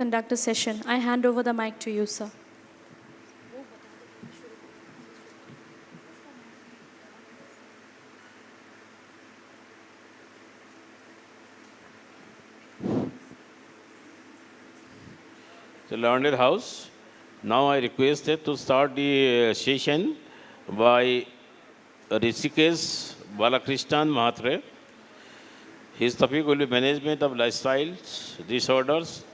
conduct a session. I hand over the mic to you, sir. The learned house. Now I requested to start the session by Rishikesh Balakrishnan Mahatre. His topic will be management of lifestyles disorders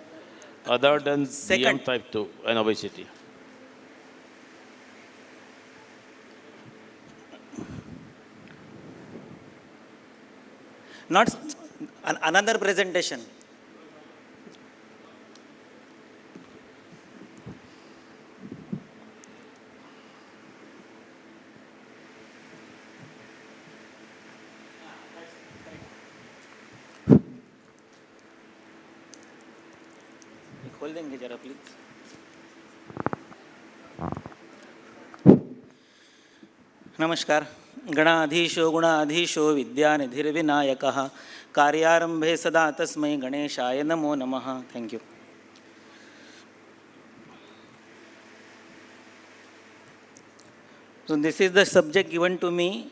other than DM Second, type 2 and obesity. not another presentation. खोल देंगे जरा please. नमस्कार. गणाधीशो गुणाधीशो विद्यानिधिर्विनायकः कार्यारंभे सदा तस्मै गणेशाय नमो नमः. Thank you. So this is the subject given to me.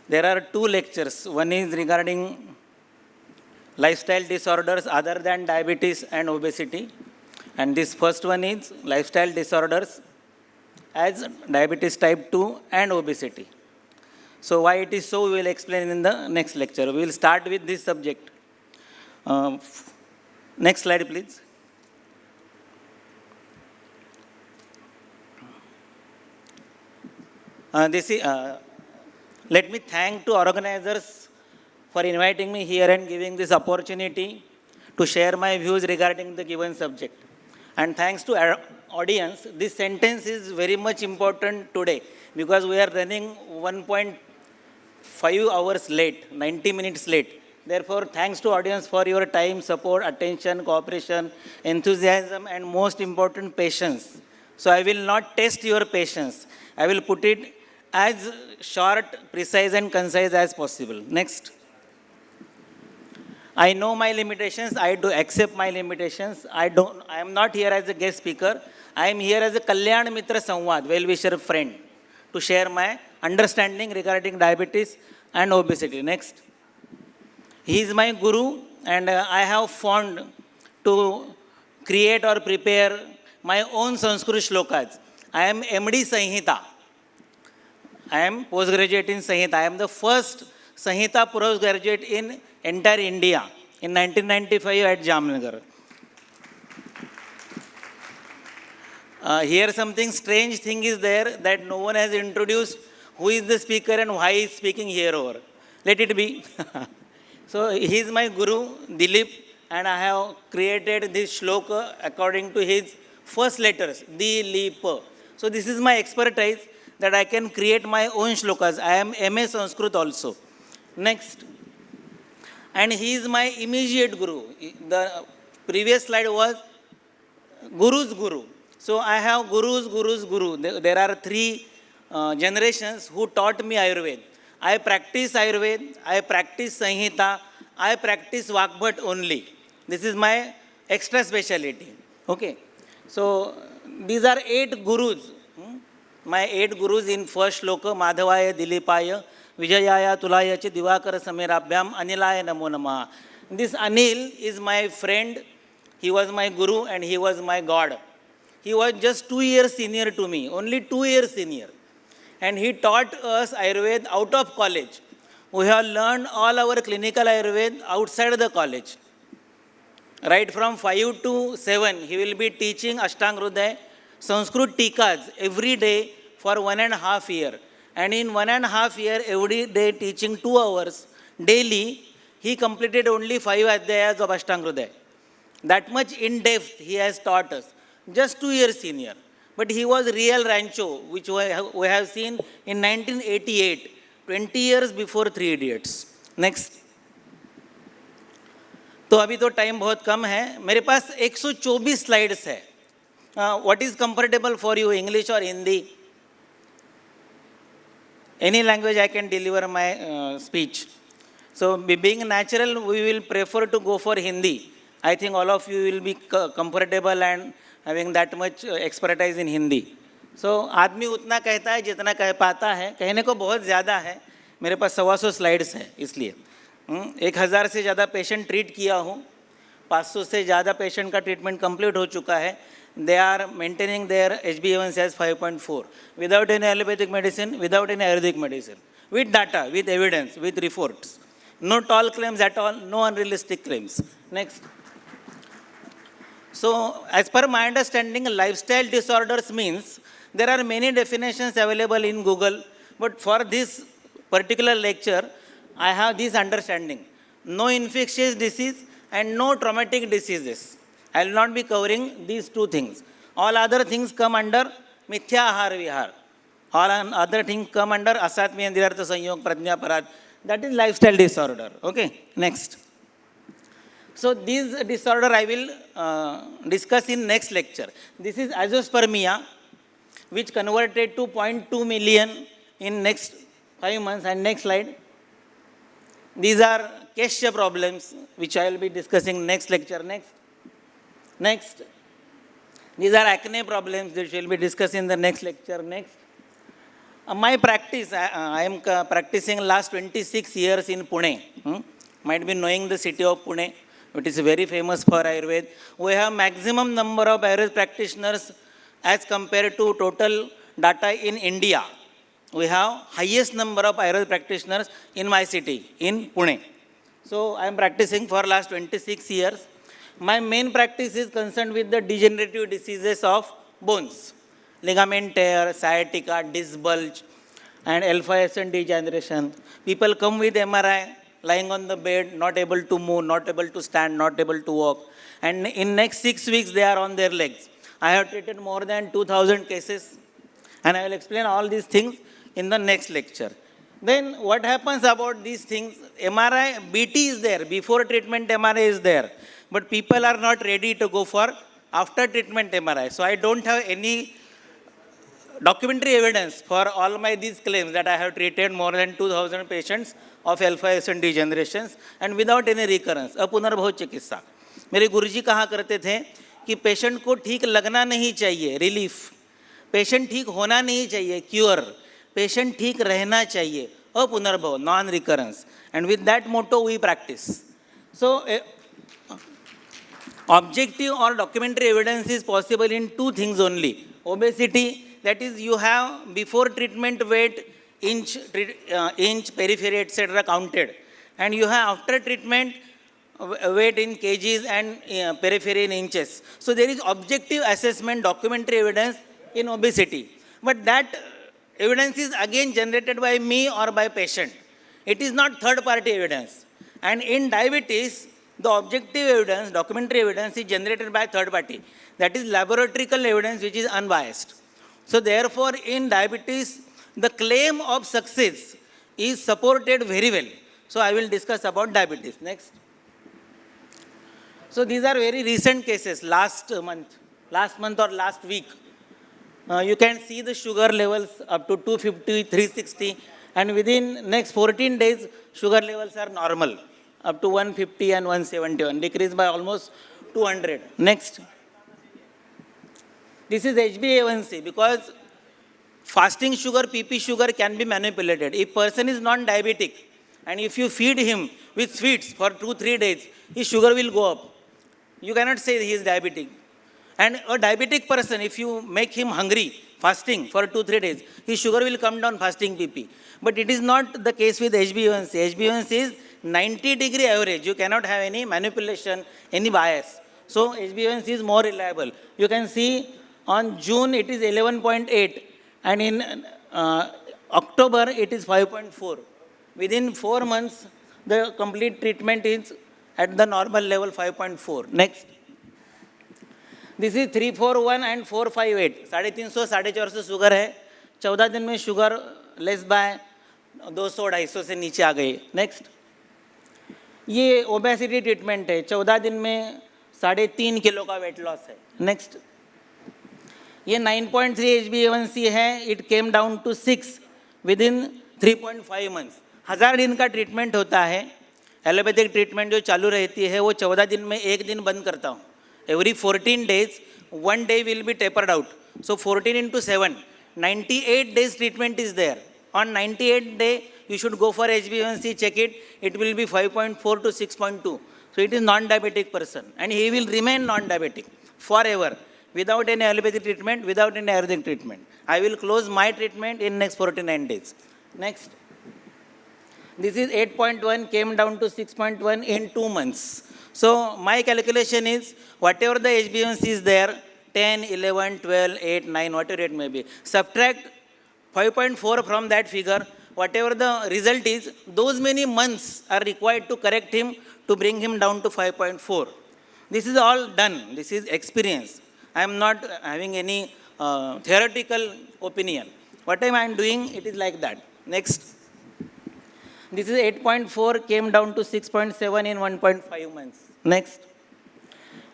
There are two lectures. One is regarding lifestyle disorders other than diabetes and obesity, and this first one is lifestyle disorders as diabetes type 2 and obesity. So why it is so, we will explain in the next lecture. We will start with this subject. Next slide, please. Let me thank to organizers for inviting me here and giving this opportunity to share my views regarding the given subject. And thanks to our audience, this sentence is very much important today because we are running 1.5 hours late, 90 minutes late. Therefore, thanks to audience for your time, support, attention, cooperation, enthusiasm, and most important, patience. So I will not test your patience. I will put it as short, precise, and concise as possible. Next. I know my limitations. I do accept my limitations. I am not here as a guest speaker. I am here as a Kalyan Mitra Samvad, well-wisher friend, to share my understanding regarding diabetes and obesity. Next. He is my guru, and I have found to create or prepare my own Sanskrit shlokas. I am MD Sanhita. I am postgraduate in Sanhita. I am the first Sanhita postgraduate in entire India in 1995 at Jamnagar. Here something strange thing is there that no one has introduced who is the speaker and why he is speaking here over. Let it be. So he is my guru, Dilip, and I have created this shloka according to his first letters, Dilip. So this is my expertise that I can create my own shlokas. I am MA Sanskrit also. Next. And he is my immediate guru. The previous slide was Guru's guru. So I have Guru's guru. There are three generations who taught me Ayurveda. I practice Ayurveda, I practice Sanhita, I practice Vakbhat only. This is my extra specialty. Okay. So these are 8 gurus. My 8 gurus in first shloka, Madhavaya, Dilipaya, Vijayaya, Tulaya, Divakara, Samirabhyam, Anilaya, Namo Namaha. This Anil is my friend. He was my guru and he was my God. He was just 2 years senior to me, only 2 years senior. And he taught us Ayurveda out of college. We have learned all our clinical Ayurveda outside the college. Right from 5 to 7, he will be teaching Ashtang Hridaya, Sanskrit Tikas every day for 1.5 years. And in 1.5 years, every day teaching 2 hours daily, he completed only 5 adhyayas of Ashtang Hridaya. That much in depth he has taught us. Just 2 years senior. But he was real Rancho, which we have seen in 1988, 20 years before 3 Idiots. Next. तो अभी तो time बहुत कम है. मेरे पास 124 slides है. What is comfortable for you, English or Hindi? Any language I can deliver my speech. So being natural, we will prefer to go for Hindi. I think all of you will be comfortable and having that much expertise in Hindi. So आदमी उतना कहता है जितना कह पाता है, कहने को बहुत ज़्यादा है, मेरे पास 125 स्लाइड्स है, इसलिए 1000 से ज़्यादा पेशेंट ट्रीट किया हूँ, 500 से ज़्यादा पेशेंट का ट्रीटमेंट कंप्लीट हो चुका है. They are maintaining their HbA1c as 5.4 without any allopathic medicine, without any Ayurvedic medicine, with data, with evidence, with reports. No tall claims at all, no unrealistic claims. Next. So, as per my understanding, lifestyle disorders means there are many definitions available in Google, but for this particular lecture, I have this understanding. No infectious disease and no traumatic diseases. I will not be covering these two things. All other things come under mithya ahar vihar. All other things come under asatmi andirartha sanyog pradnya parad. That is lifestyle disorder. Okay, next. So these disorder I will discuss in next lecture. This is azoospermia, which converted to 0.2 million in next 5 months. And next slide. These are Kesha problems, which I will be discussing next lecture. Next. These are acne problems, which we will be discussing in the next lecture. Next. My practice, I am practicing last 26 years in Pune. Might be knowing the city of Pune. It is very famous for Ayurveda. We have maximum number of Ayurveda practitioners as compared to total data in India. We have highest number of Ayurveda practitioners in my city, in Pune. So I am practicing for last 26 years. My main practice is concerned with the degenerative diseases of bones. Ligament tear, sciatica, disc bulge, and alpha-SN degeneration. People come with MRI, lying on the bed, not able to move, not able to stand, not able to walk. And in next 6 weeks, they are on their legs. I have treated more than 2,000 cases. And I will explain all these things in the next lecture. Then what happens about these things? MRI, BT is there. Before treatment, MRI is there. But people are not ready to go for after treatment MRI. So I don't have any documentary evidence for all my these claims that I have treated more than 2,000 patients of alpha-SN degenerations and without any recurrence. अपुनर्भव चिकित्सा. मेरे गुरुजी कहा करते थे कि patient को ठीक लगना नहीं चाहिए, रिलीफ. पेशेंट ठीक होना नहीं चाहिए, क्योर. पेशेंट ठीक रहना चाहिए, अपुनर्भव, non recurrence. And with that motto we practice. So objective or documentary evidence is possible in two things only. Obesity, that is you have before treatment weight, inch, periphery, etc. counted. And you have after treatment weight in kgs and periphery in inches. So there is objective assessment, documentary evidence in obesity. But that evidence is again generated by me or by patient. It is not third party evidence. And in diabetes, the objective evidence, documentary evidence is generated by third party. That is laboratorical evidence which is unbiased. So therefore in diabetes, the claim of success is supported very well. So I will discuss about diabetes. Next. So these are very recent cases, last month or last week. You can see the sugar levels up to 250, 360, and within next 14 days, sugar levels are normal, up to 150 and 171, decreased by almost 200. Next. This is HbA1c, because fasting sugar, PP sugar can be manipulated. If person is non-diabetic, and if you feed him with sweets for 2-3 days, his sugar will go up. You cannot say he is diabetic. And a diabetic person, if you make him hungry, fasting for 2-3 days, his sugar will come down fasting PP. But it is not the case with HbA1c. HbA1c is 90-degree average. You cannot have any manipulation, any bias. So HbA1c is more reliable. You can see on June it is 11.8 and in October it is 5.4. Within 4 months, the complete treatment is at the normal level 5.4. Next. This is 341 and 458. 350, 450 sugar है. 14 दिन में sugar less bye 200-250 से नीचे आ गई. Next. ये obesity treatment है. 14 दिन में 3.5 किलो का वेट लॉस है. नेक्स्ट. ये 9.3 HbA1c है. It came down to 6 within 3.5 months. 1000 दिन का ट्रीटमेंट होता है एलोपैथिक ट्रीटमेंट जो चालू रहती है वो 14 दिन में एक दिन बंद करता हूँ. Every 14 days, 1 day will be tapered out. So 14 into 7, 98 days treatment is there. On 98th day, you should go for HbA1c, check it. It will be 5.4 to 6.2. So it is non-diabetic person. And he will remain non-diabetic forever without any allopathic treatment, without any Ayurvedic treatment. I will close my treatment in next 49 days. Next. This is 8.1 came down to 6.1 in 2 months. So my calculation is whatever the HbA1c is there, 10, 11, 12, 8, 9, whatever it may be. Subtract 5.4 from that figure, whatever the result is, those many months are required to correct him to bring him down to 5.4. This is all done. This is experience. I am not having any theoretical opinion. What am I doing? It is like that. Next. This is 8.4 came down to 6.7 in 1.5 months. Next.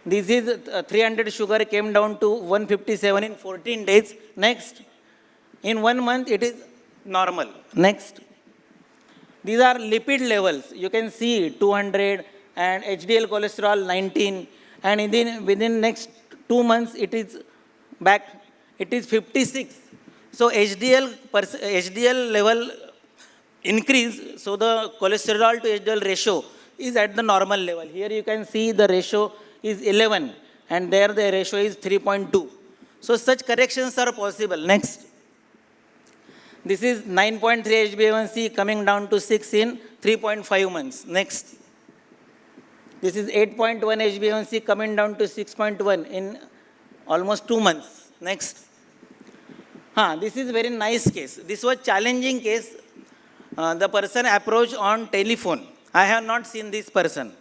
This is 300 sugar came down to 157 in 14 days. Next. In 1 month, it is normal. Next. These are lipid levels. You can see 200 and HDL cholesterol 19. And within next 2 months, it is back. It is 56. So HDL level increase. So the cholesterol to HDL ratio is at the normal level. Here you can see the ratio is 11. And there the ratio is 3.2. So such corrections are possible. Next. This is 9.3 HbA1c coming down to 6 in 3.5 months. Next. This is 8.1 HbA1c coming down to 6.1 in almost 2 months. Next. This is very nice case. This was challenging case. The person approached on telephone. I have not seen this person.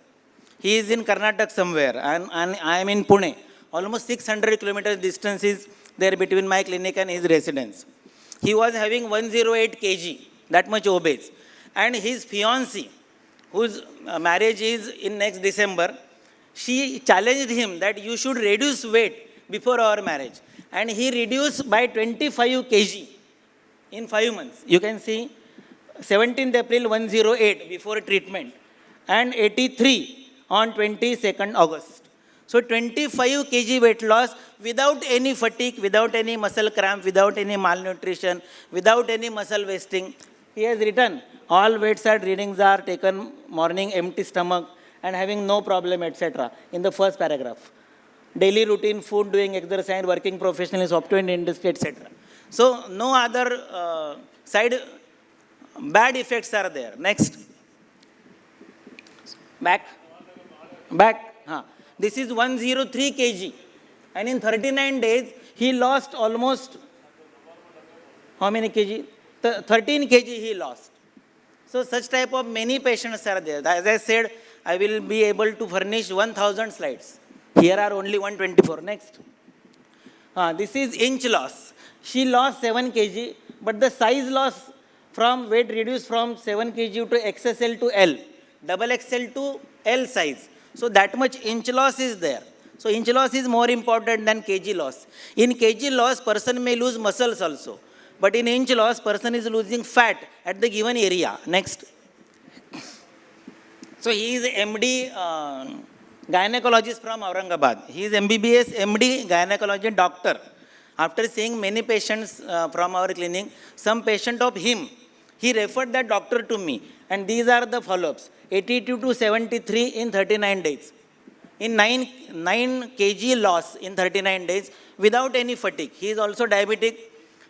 He is in Karnataka somewhere and I am in Pune. Almost 600 kilometers distance is there between my clinic and his residence. He was having 108 kg, that much obese. And his fiancée, whose marriage is in next December, she challenged him that you should reduce weight before our marriage. And he reduced by 25 kg in 5 months. You can see 17th April 108 before treatment and 83 on 22nd August. So 25 kg weight loss without any fatigue, without any muscle cramp, without any malnutrition, without any muscle wasting. He has written, all weights and readings are taken morning, empty stomach and having no problem, etc. in the first paragraph. Daily routine, food, doing exercise, working professionally, software industry, etc. So no other bad effects are there. Next. Back. This is 103 kg. And in 39 days, he lost almost, how many kg? 13 kg he lost. So such type of many patients are there. As I said, I will be able to furnish 1000 slides. Here are only 124. Next. This is inch loss. She lost 7 kg, but the size loss from weight reduced from 7 kg to XSL to L, double XL to L size. So that much inch loss is there. So inch loss is more important than kg loss. In kg loss, person may lose muscles also. But in inch loss, person is losing fat at the given area. Next. So he is MD gynecologist from Aurangabad. He is MBBS MD gynecology doctor. After seeing many patients from our clinic, some patient of him, he referred that doctor to me. And these are the follow-ups. 82 to 73 in 39 days. In 9 kg loss in 39 days without any fatigue. He is also diabetic.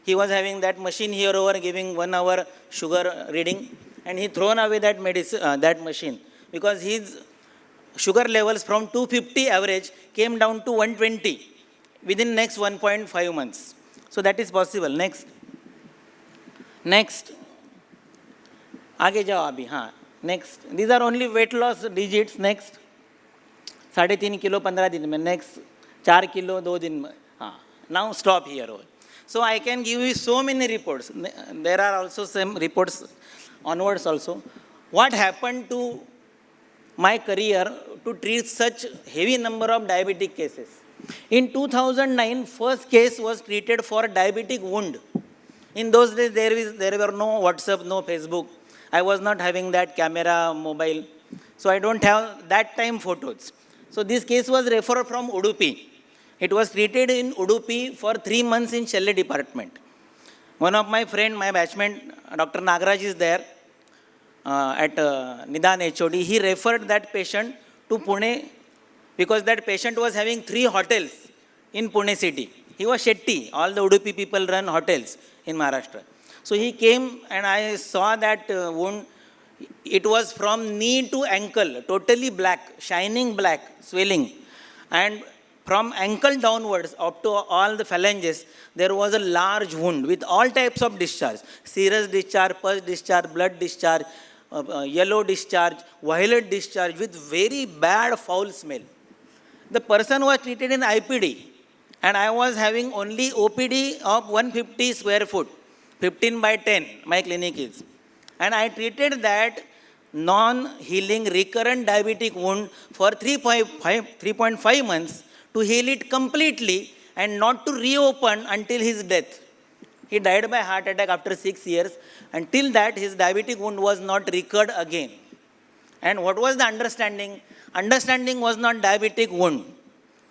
He was having that machine here over giving 1 hour sugar reading. And he thrown away that that machine. Because his sugar levels from 250 average came down to 120 within next 1.5 months. So that is possible. Next. आगे जाओ अभी. Next. These are only weight loss digits. Next. 3.5 kilo 15 दिन में. Next. 4 kilo 2 दिन में. Now stop here. So I can give you so many reports. There are also some reports onwards also. What happened to my career to treat such heavy number of diabetic cases? In 2009, first case was treated for diabetic wound. In those days, there were no WhatsApp, no Facebook. I was not having that camera, mobile. So I don't have that time photos. So this case was referred from Udupi. It was treated in Udupi for 3 months in Shelley department. One of my friend, my batchmate, Dr. Nagaraj is there at Nidan HOD. He referred that patient to Pune because that patient was having 3 hotels in Pune city. He was Shetty. All the Udupi people run hotels in Maharashtra. So he came and I saw that wound. It was from knee to ankle, totally black, shining black, swelling. And from ankle downwards up to all the phalanges, there was a large wound with all types of discharge. Serous discharge, pus discharge, blood discharge, yellow discharge, violet discharge with very bad foul smell. The person was treated in IPD and I was having only OPD of 150 square foot, 15 by 10, my clinic is. And I treated that non-healing recurrent diabetic wound for 3.5 months to heal it completely and not to reopen until his death. He died by heart attack after 6 years. Until that, his diabetic wound was not recurred again. And what was the understanding? Understanding was not diabetic wound.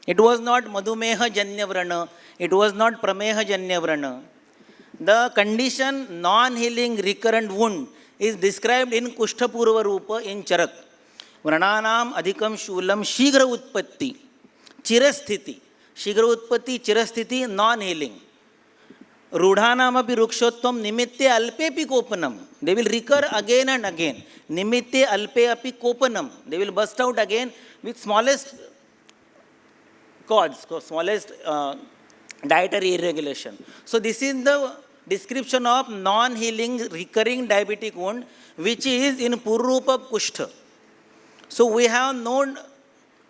It was not Madhumeha Janya Vrana. It was not Prameha Janya Vrana. The condition non-healing recurrent wound is described in Kushtapurva Rupa in Charak. Vrananam adhikam shulam shigra utpatti, chirasthiti. Shigra utpatti, chirasthiti, non-healing. Rudhanam api rukshotvam nimitte alpepi kopanam. They will recur again and again. Nimitte alpe api kopanam. They will burst out again with smallest cause, smallest dietary irregulation. So this is the description of non-healing recurring diabetic wound which is in Purrupa Kushtha. So we have no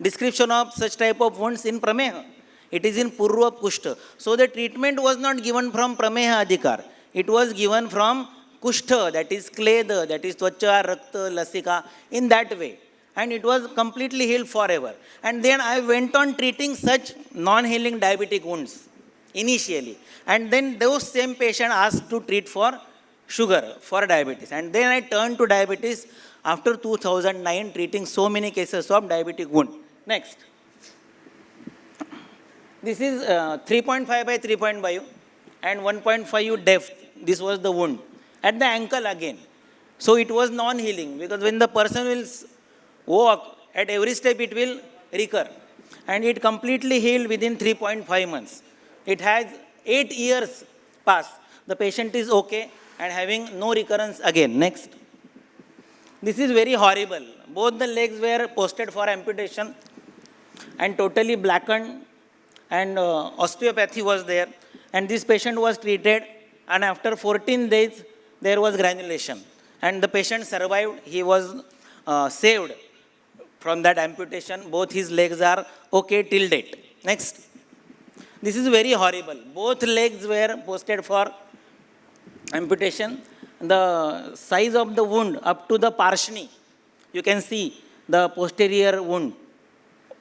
description of such type of wounds in Prameha. It is in Purrupa Kushtha. So the treatment was not given from Prameha Adhikar. It was given from Kushtha, that is Kleda, that is Tvacha, Rakta, Lasika, in that way. And it was completely healed forever. And then I went on treating such non-healing diabetic wounds initially. And then those same patient asked to treat for sugar, for diabetes. And then I turned to diabetes after 2009, treating so many cases of diabetic wound. Next. This is 3.5 by 3.5 and 1.5 depth. This was the wound. At the ankle again. So it was non-healing because when the person will walk, at every step it will recur. And it completely healed within 3.5 months. It has 8 years passed. The patient is okay and having no recurrence again. Next. This is very horrible. Both the legs were posted for amputation and totally blackened, and osteopathy was there. And this patient was treated, and after 14 days there was granulation. And the patient survived. He was saved from that amputation. Both his legs are okay till date. Next. This is very horrible. Both legs were posted for amputation. The size of the wound up to the parshni, you can see the posterior wound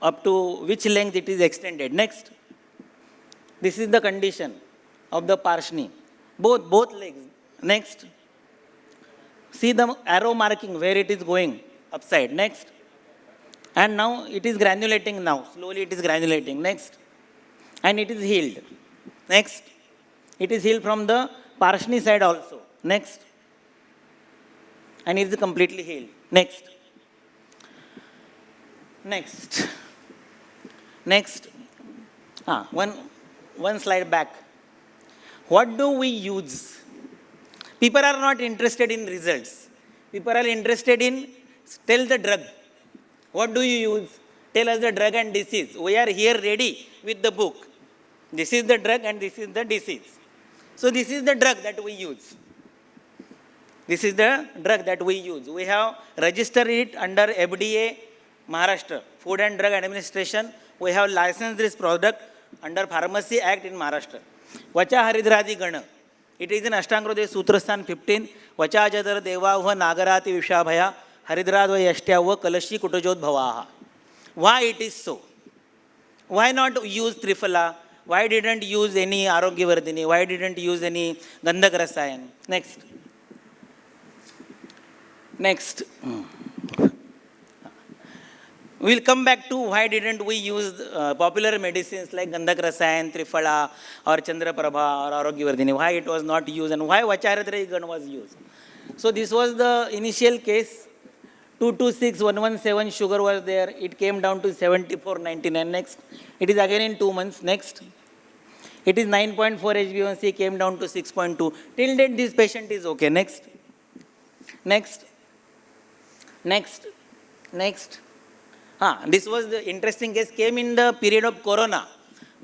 up to which length it is extended. Next. This is the condition of the parshni. Both legs. Next. See the arrow marking where it is going upside. Next. And now it is granulating now. Slowly it is granulating. Next. And it is healed. Next. It is healed from the parshni side also. Next. And it is completely healed. Next. Next. Next. One slide back. What do we use? People are not interested in results. People are interested in tell the drug. What do you use? Tell us the drug and disease. We are here ready with the book. This is the drug and this is the disease. So this is the drug that we use. This is the drug that we use. We have registered it under FDA, Maharashtra, Food and Drug Administration. We have licensed this product under Pharmacy Act in Maharashtra. Vacha Haridradi Gana. It is in Ashtangrodaya Sutrasthan 15. Vacha Jadar Devava Nagarati Vishabhaya Haridradva Yashtyawa Kalashi Kutajot Bhavaha. Why it is so? Why not use Triphala? Why didn't use any Arogyavardhini? Why didn't use any Gandhak Rasayan? Next. Next. We'll come back to why didn't we use popular medicines like Gandhak Rasayan, Triphala or Chandraprabha or Arogyavardhini, why it was not used and why Vacharatrayigan was used. So this was the initial case. 226,117 sugar was there. It came down to 74.99. Next. It is again in 2 months. Next. It is 9.4 HbA1c, came down to 6.2. Till date, this patient is okay. Next. Next. Next. Next. This was the interesting case, came in the period of corona.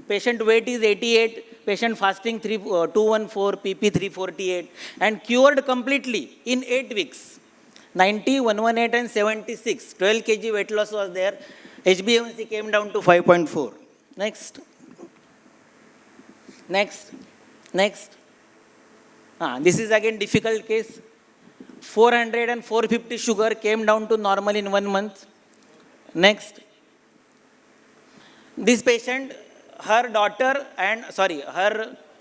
Patient weight is 88, patient fasting 214, PP 348, and cured completely in 8 weeks. 90, 118 and 76. 12 kg weight loss was there. HbA1c came down to 5.4. Next. Next. Next. This is again difficult case. 400 and 450 sugar came down to normal in 1 month. Next. This patient, her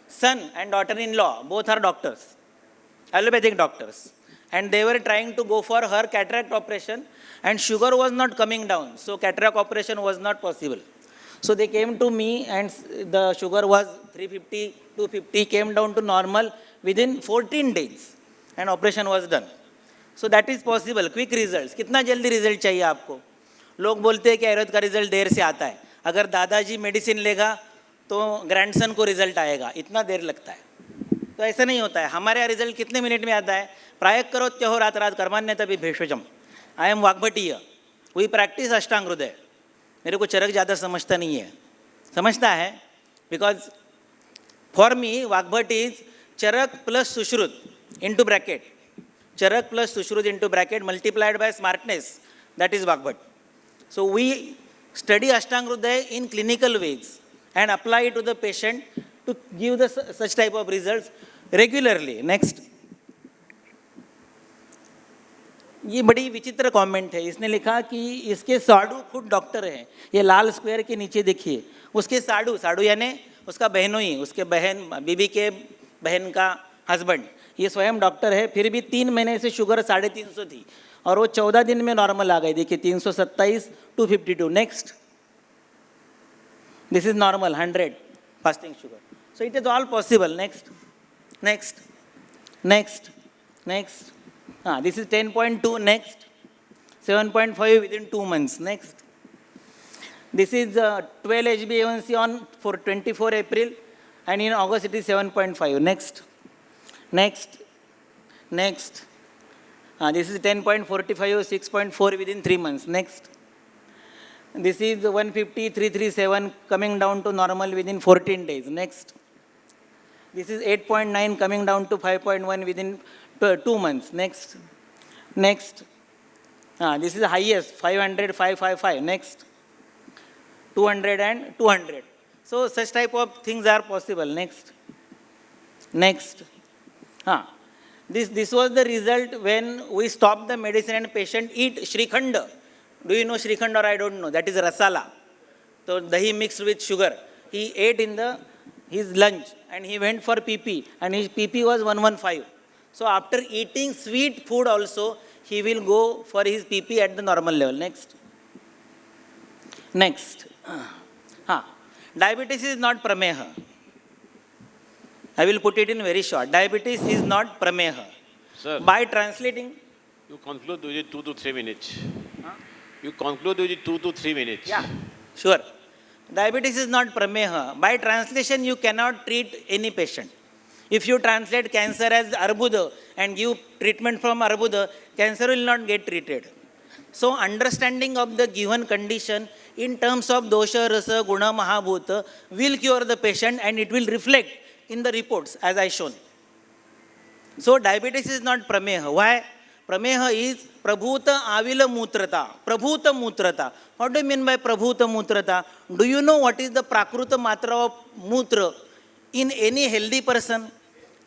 son and daughter-in-law, both are doctors, allopathic doctors. And they were trying to go for her cataract operation and sugar was not coming down. So cataract operation was not possible. So they came to me and the sugar was 350, 250, came down to normal within 14 days and operation was done. So that is possible. Quick results. कितना जल्दी result चाहिए आपको? लोग बोलते हैं कि आयुर्वेद का result देर से आता है. अगर दादाजी मेडिसिन लेगा तो ग्रैंडसन को रिजल्ट आएगा. इतना देर लगता है. तो ऐसा नहीं होता है. हमारे यहाँ रिजल्ट कितने मिनट में आता है? प्रायक करो त्योहो रात रात कर्मान्य तभी भेषजम. I am Vagbhatiya. We practise Ashtanga Hridaya. मेरे को चरक ज़्यादा समझता नहीं है. समझता है because for me Vagbhat is Charak plus Sushrut into bracket. Charak plus Sushrut into bracket multiplied by smartness. That is Vagbhat. So we study Ashtanga Hridaya in clinical ways and apply it to the patient to give the such type of results regularly. Next. ये बड़ी विचित्र comment है. इसने लिखा कि इसके साडू खुद doctor हैं. ये लाल स्क्वायर के नीचे देखिए. उसके साडू, साडू यानी उसका बहनोई, उसके बहन, बीबी के बहन का हस्बैंड, ये स्वयं डॉक्टर है. फिर भी 3 महीने से शुगर 350 थी और वो 14 दिन में नॉर्मल आ गई. देखिए 327, 252. Next. This is normal 100 fasting sugar. So it is all possible. Next. Next. Next. Next. This is 10.2. Next. 7.5 within 2 months. Next. This is 12 HbA1c on for 24 April and in August it is 7.5. Next. Next. Next. This is 10.45, 6.4 within 3 months. Next. This is 150, 337 coming down to normal within 14 days. Next. This is 8.9 coming down to 5.1 within 2 months. Next. Next. This is the highest, 500, 555. Next. 200 and 200. So such type of things are possible. Next. Next. This was the result when we stopped the medicine and patient eat Shrikhanda. Do you know Shrikhanda or I don't know? That is rasala. So dahi mixed with sugar. He ate in his lunch and he went for PP and his PP was 115. So after eating sweet food also, he will go for his PP at the normal level. Next. Next. Diabetes is not prameha. I will put it in very short. Diabetes is not prameha. Sir, by translating. You conclude with 2 to 3 minutes. You conclude with 2 to 3 minutes. Yeah, sure. Diabetes is not prameha. By translation, you cannot treat any patient. If you translate cancer as arbuda and give treatment from arbuda, cancer will not get treated. So understanding of the given condition in terms of dosha, rasa, guna, mahabhuta will cure the patient and it will reflect in the reports as I shown. So diabetes is not prameha. Why? Prameha is prabhuta avila mutrata. Prabhuta mutrata. What do you mean by prabhuta mutrata? Do you know what is the prakruta matra of mutra in any healthy person?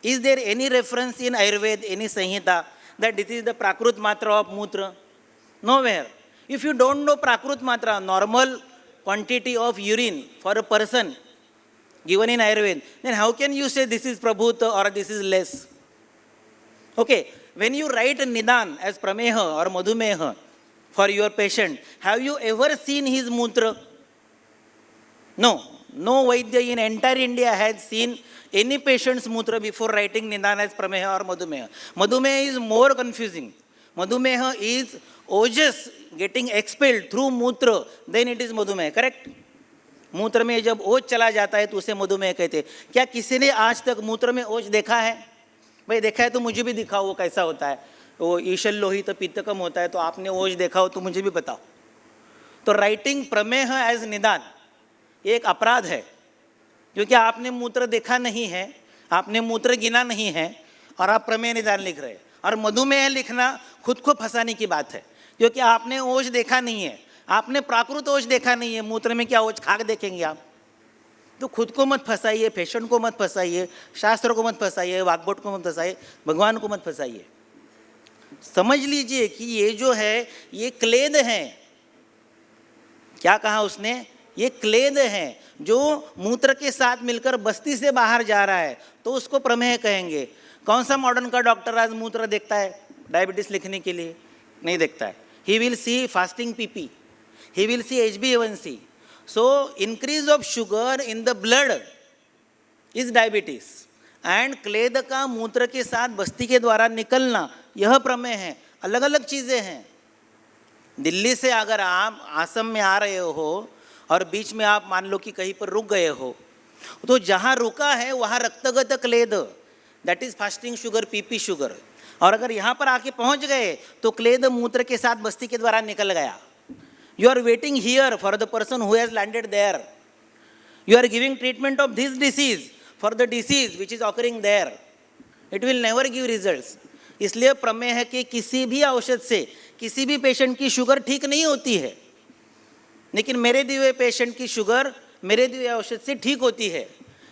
Is there any reference in Ayurveda, any Sanhita, that this is the prakrut matra of mutra? Nowhere. If you don't know prakrut matra, normal quantity of urine for a person given in Ayurveda, then how can you say this is prabhuta or this is less? Okay, when you write nidan as prameha or madhumeha, for your patient. Have you ever seen his mutra? No. No Vaidya in entire India has seen any patient's mutra before writing Nidan as Prameha or Madhumeha. Madhumeha is more confusing. Madhumeha is ojas getting expelled through mutra, then it is Madhumeha, correct? मूत्र में जब ओज चला जाता है तो उसे मधुमेह कहते हैं. क्या किसी ने आज तक मूत्र में ओज देखा है? भाई देखा है तो मुझे भी दिखाओ वो कैसा होता है. वो ईशल लोहित पित्त कम होता है, तो आपने ओज देखा हो तो मुझे भी बताओ. तो राइटिंग प्रमेह एज निदान ये एक अपराध है, क्योंकि आपने मूत्र देखा नहीं है, आपने मूत्र गिना नहीं है और आप प्रमेय निदान लिख रहे हैं. और मधुमेह लिखना खुद को फंसाने की बात है, क्योंकि आपने ओज देखा नहीं है, आपने प्राकृत ओज देखा नहीं है. मूत्र में क्या ओज खाक देखेंगे आप? तो खुद को मत फंसाइए, पेशेंट को मत फंसाइए, शास्त्र को मत फंसाइए, वाग्भट को मत फंसाइए, भगवान को मत फंसाइए. समझ लीजिए कि ये जो है ये क्लेद है. क्या कहा उसने? ये क्लेद है जो मूत्र के साथ मिलकर बस्ती से बाहर जा रहा है, तो उसको प्रमेह कहेंगे. कौन सा मॉडर्न का डॉक्टर आज मूत्र देखता है डायबिटीज लिखने के लिए? नहीं देखता है. He will see fasting PP, he will see HbA1c. So increase of sugar in the blood is diabetes. And क्लेद का मूत्र के साथ बस्ती के द्वारा निकलना यह प्रमेय है. अलग अलग चीज़ें हैं. दिल्ली से अगर आप आसम में आ रहे हो और बीच में आप मान लो कि कहीं पर रुक गए हो, तो जहाँ रुका है वहाँ रक्तगत क्लेद, that is fasting sugar, PP sugar. और अगर यहाँ पर आके पहुँच गए तो क्लेद मूत्र के साथ बस्ती के द्वारा निकल गया. You are waiting here for the person who has landed there. You are giving treatment of this disease for the disease which is occurring there. It will never give results. इसलिए प्रमेय है कि किसी भी औषध से किसी भी पेशेंट की शुगर ठीक नहीं होती है, लेकिन मेरे दिए हुए पेशेंट की शुगर मेरे दिए हुए औषध से ठीक होती है.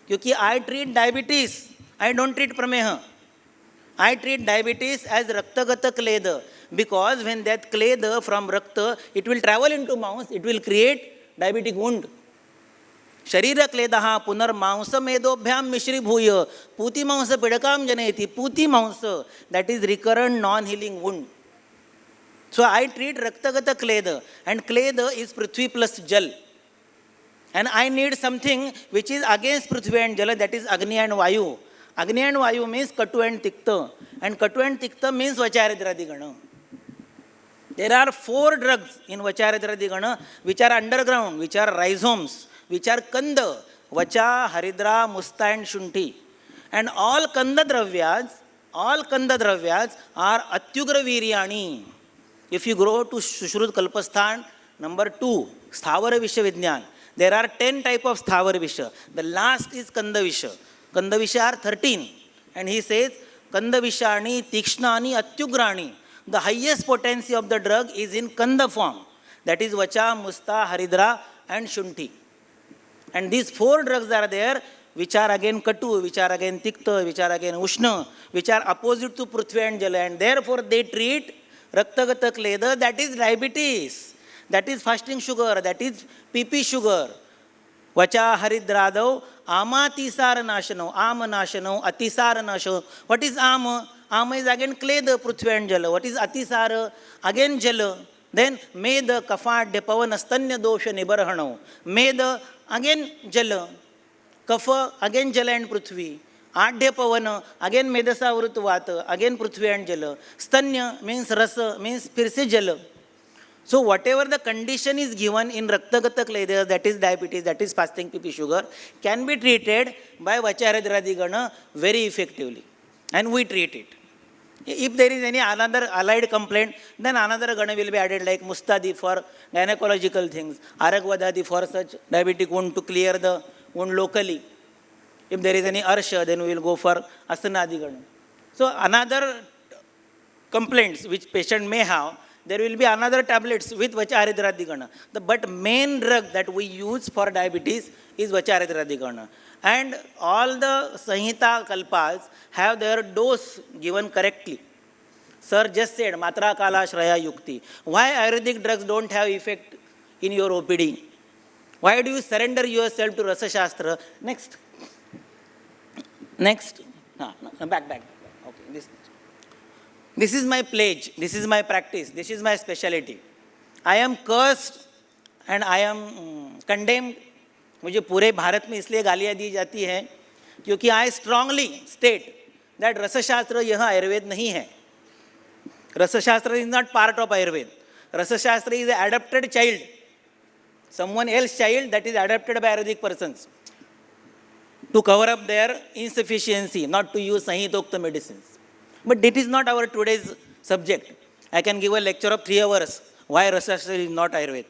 क्योंकि I treat diabetes, I don't treat प्रमेह. I treat diabetes as raktagata kleda, because when that kleda from rakta, it will travel into mouse, it will create diabetic wound. Sharira kledaha punar mausa medobhyam mishri bhuya puti mausa pidakam janeti. Puti mausa, that is recurrent non-healing wound. So I treat raktagata kleda, and kleda is prithvi plus jal. And I need something which is against prithvi and jala, that is agni and vayu. Agni and Vayu means Katu and Tikta, and Katu and Tikta means Vacharidradhigana. There are 4 drugs in Vacharidradhigana which are underground, which are rhizomes, which are Kanda, Vacha, Haridra, Musta and Shunti. And all Kanda Dravyas are Atyugra Viryani. If you go to Sushrut Kalpasthan, number 2, Sthavara Visha Vidyan, there are 10 type of Sthavara Visha. The last is Kanda Visha. Kanda Visha are 13, and he says Kanda Vishani, Tikshnani, Atyugrani. The highest potency of the drug is in Kanda form, that is Vacha, Musta, Haridra and Shunti. And these 4 drugs are there, which are again Katu, which are again Tikta, which are again Ushna, which are opposite to Prithvi and Jala, and therefore they treat Raktagata Kleda, that is diabetes, that is fasting sugar, that is PP sugar. Vacha Haridradau, Ama Tisara Nashano, Ama Nashano, Atisara Nashano. What is Ama? Ama is again Kleda, Prithvi and Jala. What is Atisara? Again Jala. Then Meda, Kafa, Depavan, Astanya Dosha, Nibarhano. Meda, again Jala. Kafa, again Jala and Prithvi. Adya Pavana, again Medasa Vrutuvata, again Prithvi and Jala. Stanya means Rasa, means Pirse Jala. So whatever the condition is given in Raktagata Kleda, that is diabetes, that is fasting PP sugar, can be treated by Vacharadradhigana very effectively. And we treat it. If there is any another allied complaint, then another Gana will be added, like Mustadi for gynecological things, Aragvadadi for such diabetic wound to clear the wound locally. If there is any Arsha, then we will go for Asanadi Gana. So another complaints which patient may have, there will be another tablets with Vacharidradhigana. But main drug that we use for diabetes is Vacharidradhigana. And all the Sanhita Kalpas have their dose given correctly. Sir just said, Matra Kala Shraya Yukti. Why Ayurvedic drugs don't have effect in your OPD? Why do you surrender yourself to Rasa Shastra? Next. Back. Okay, this is my pledge, this is my practice, this is my specialty. I am cursed and I am condemned. मुझे पूरे भारत में इसलिए गालियाँ दी जाती हैं क्योंकि I strongly state that रसशास्त्र यह आयुर्वेद नहीं है. रसशास्त्र is not part of Ayurveda. रसशास्त्र is an adopted child. Someone else's child that is adopted by Ayurvedic persons to cover up their insufficiency, not to use Sahitokta medicines. But it is not our today's subject. I can give a lecture of 3 hours why Rasashastra is not Ayurveda.